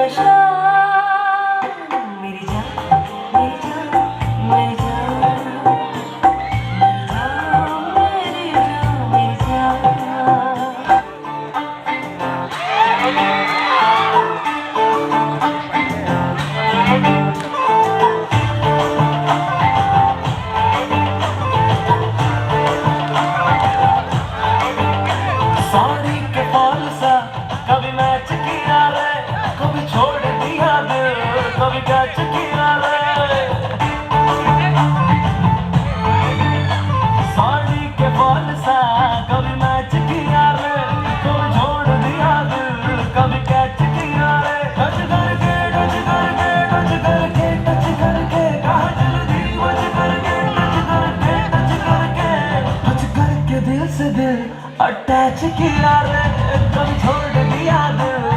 नशा मेरी जान मेरी जान मेरी जान मेरी जान मेरी जान। साड़ी के फॉल सा कभी match KIA रे, कभी छोड़ दिया दिल, कभी कैच किया रे। साड़ी के फॉल सा कभी मैच किया रे, कभी छोड़ दिया दिल, कभी कैच किया रे। टच करके टच करके टच करके टच करके कहा जल्दी बच करके टच करके टच करके टच करके दिल से दिल अटैच किया रे, कभी छोड़ दिया दिल,